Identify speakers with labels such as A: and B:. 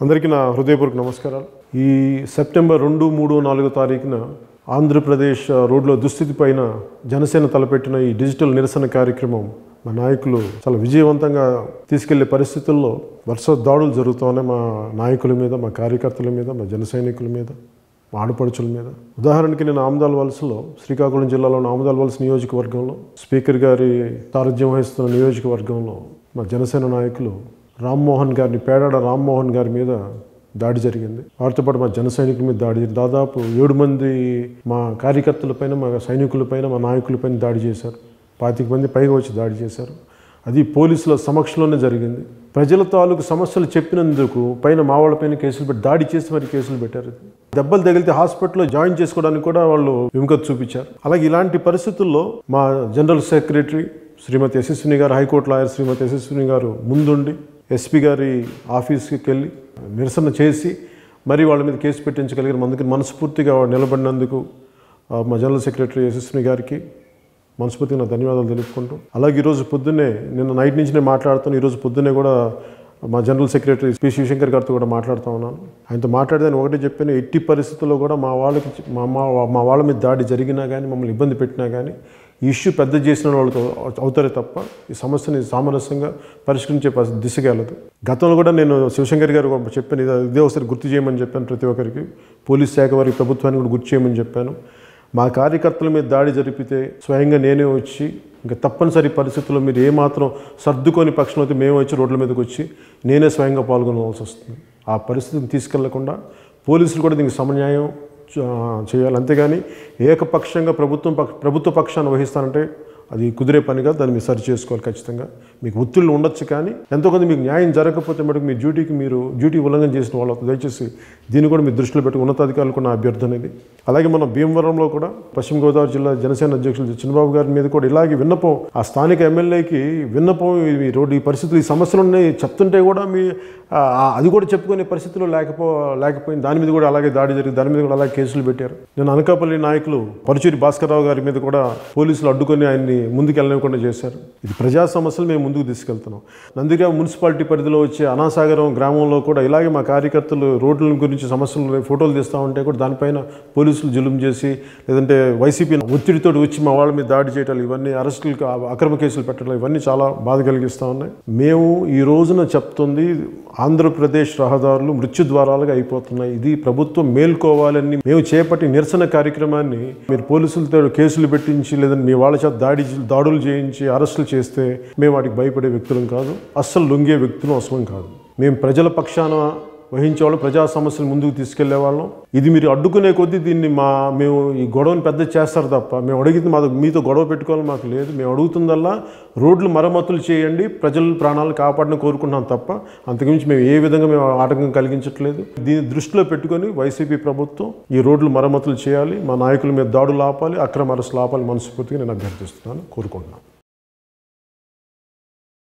A: అందరికీ నా హృదయపూర్వక నమస్కారాలు. ఈ సెప్టెంబర్ 2, 3, 4 తారీఖున ఆంధ్రప్రదేశ్ రోడ్ల దుస్థితి పైన జనసేన తలపెట్టిన ఈ డిజిటల్ నిరసన కార్యక్రమం మా నాయకులు చాలా విజయవంతంగా తీసుకెళ్లే పరిస్థితుల్లో వరుస దాడులు జరుగుతున్నాయి. మా నాయకుల మీద, మా కార్యకర్తల మీద, మా జన సైనికుల మీద, మా ఆడపడుచుల మీద. ఉదాహరణకి నేను ఆమదాల వలసలో, శ్రీకాకుళం జిల్లాలోని ఆమదాల వలస నియోజకవర్గంలో స్పీకర్ గారి సారథ్యం వహిస్తున్న నియోజకవర్గంలో మా జనసేన నాయకులు రామ్మోహన్ గారిని, పేడాడ రామ్మోహన్ గారి మీద దాడి జరిగింది. వారితో పాటు మా జన సైనికుల మీద దాడి జరిగింది. దాదాపు 7 మంది మా కార్యకర్తలపైన, మా సైనికులపైన, మా నాయకులపైన దాడి చేశారు. 25 మంది పైగా వచ్చి దాడి చేశారు. అది పోలీసుల సమక్షంలోనే జరిగింది. ప్రజల తాలూకు సమస్యలు చెప్పినందుకు పైన మా వాళ్ళపైన కేసులు పెట్టి, దాడి చేసి మరి కేసులు పెట్టారు. దెబ్బలు తగిలితే హాస్పిటల్లో జాయిన్ చేసుకోవడానికి కూడా వాళ్ళు విముఖత చూపించారు. అలాగే ఇలాంటి పరిస్థితుల్లో మా జనరల్ సెక్రటరీ శ్రీమతి యశస్విని గారు, హైకోర్టు లాయర్ శ్రీమతి యశస్విని గారు ముందుండి ఎస్పీ గారి ఆఫీస్కి వెళ్ళి నిరసన చేసి మరి వాళ్ళ మీద కేసు పెట్టించగలిగిన అందుకని మనస్ఫూర్తిగా నిలబడినందుకు మా జనరల్ సెక్రటరీ యశస్విని గారికి మనస్ఫూర్తిగా నా ధన్యవాదాలు తెలుపుకుంటూ, అలాగే ఈరోజు పొద్దున్నే, నిన్న నైట్ నుంచి నేను మాట్లాడుతాను, ఈరోజు పొద్దున్నే కూడా మా జనరల్ సెక్రటరీ పి శివశంకర్ గారితో కూడా మాట్లాడుతూ ఉన్నాను. ఆయనతో మాట్లాడితే ఒకటే చెప్పాను, ఎట్టి పరిస్థితుల్లో కూడా మా వాళ్ళ మీద దాడి జరిగినా కానీ, మమ్మల్ని ఇబ్బంది పెట్టినా కానీ ఈ ఇష్యూ పెద్ద చేసిన వాళ్ళతో అవుతారే తప్ప ఈ సమస్యని సామరస్యంగా పరిష్కరించే దిశగా వెళ్ళదు. గతంలో కూడా నేను శివశంకర్ గారు చెప్పాను, ఇదే ఒకసారి గుర్తు చేయమని చెప్పాను. ప్రతి ఒక్కరికి, పోలీస్ శాఖ వారికి, ప్రభుత్వానికి కూడా గుర్తు చేయమని చెప్పాను. మా కార్యకర్తల మీద దాడి జరిపితే స్వయంగా నేనే వచ్చి, ఇంకా తప్పనిసరి పరిస్థితుల్లో మీరు ఏమాత్రం సర్దుకొని పక్షంలో అయితే మేము వచ్చి రోడ్ల మీదకి వచ్చి నేనే స్వయంగా పాల్గొనవలసి వస్తుంది. ఆ పరిస్థితిని తీసుకెళ్లకుండా పోలీసులు కూడా దీనికి సమన్యాయం చేయాలి. అంతేగాని ఏకపక్షంగా ప్రభుత్వ పక్షాన్ని వహిస్తానంటే అది కుదిరే పని కాదు. దాన్ని మీరు సరి చేసుకోవాలి. ఖచ్చితంగా మీకు ఒత్తిళ్ళు ఉండొచ్చు, కానీ ఎంతో కొంత మీకు న్యాయం జరగకపోతే మటుకు మీ డ్యూటీ ఉల్లంఘన చేసిన వాళ్ళు దయచేసి దీన్ని కూడా మీ దృష్టిలో పెట్టి ఉన్నతాధికారులు కూడా నా అభ్యర్థన ఇది. అలాగే మన భీమవరంలో కూడా పశ్చిమ గోదావరి జిల్లా జనసేన అధ్యక్షులు చిన్నబాబు గారి మీద కూడా ఇలాగే విన్నపం, ఆ స్థానిక ఎమ్మెల్యేకి విన్నపం, ఈ పరిస్థితులు, ఈ సమస్యలు ఉన్నాయి చెప్తుంటే కూడా అది కూడా చెప్పుకునే పరిస్థితుల్లో లేకపోయింది. దాని మీద కూడా అలాగే దాడి జరిగింది. దాని మీద కూడా అలాగే కేసులు పెట్టారు. నేను అనకాపల్లి నాయకులు పరుచూరి భాస్కర్రావు గారి మీద కూడా పోలీసులు అడ్డుకొని ఆయన్ని ముందుకు వెళ్ళనివ్వకుండా చేశారు. ఇది ప్రజా సమస్యలు మేము ముందుకు తీసుకెళ్తున్నాం. నందిగామ మున్సిపాలిటీ పరిధిలో వచ్చే అనాసాగరం గ్రామంలో కూడా ఇలాగే మా కార్యకర్తలు రోడ్ల గురించి సమస్యలు ఫోటోలు తీస్తూ ఉంటే కూడా దానిపైన పోలీసులు జులుం చేసి, లేదంటే వైసీపీ ఒత్తిడితో వచ్చి మా వాళ్ళ మీద దాడి చేయటాలు, ఇవన్నీ అరెస్టులకు అక్రమ కేసులు పెట్టడం, ఇవన్నీ చాలా బాధ కలిగిస్తూ ఉన్నాయి. మేము ఈ రోజున చెప్తుంది, ఆంధ్రప్రదేశ్ రహదారులు మృత్యుద్వారాలుగా అయిపోతున్నాయి. ఇది ప్రభుత్వం మేల్కోవాలని మేము చేపట్టి నిరసన కార్యక్రమాన్ని మీరు పోలీసులతో కేసులు పెట్టించి, లేదంటే మీ వాళ్ళ చేత దాడులు చేయించి అరెస్టులు చేస్తే మేము వాటికి భయపడే వ్యక్తులం కాదు. అస్సలు లొంగే వ్యక్తులు అవసరం కాదు. మేము ప్రజల పక్షాన వహించేవాళ్ళం, ప్రజా సమస్యలు ముందుకు తీసుకెళ్లే వాళ్ళం. ఇది మీరు అడ్డుకునే కొద్దీ దీన్ని మేము ఈ గొడవని పెద్ద చేస్తారు తప్ప మేము అడిగింది మీతో గొడవ పెట్టుకోవాలని మాకు లేదు. మేము అడుగుతుందల్లా రోడ్లు మరమ్మతులు చేయండి, ప్రజల ప్రాణాలను కాపాడని కోరుకుంటున్నాం తప్ప అంతకుమించి మేము ఏ విధంగా మేము ఆటంకం కలిగించట్లేదు. దీన్ని దృష్టిలో పెట్టుకొని వైసీపీ ప్రభుత్వం ఈ రోడ్లు మరమ్మతులు చేయాలి, మా నాయకుల మీద దాడులు ఆపాలి, అక్రమ అరెస్టులు ఆపాలి మనస్ఫూర్తిగా నేను అభ్యర్థిస్తున్నాను, కోరుకుంటున్నాను.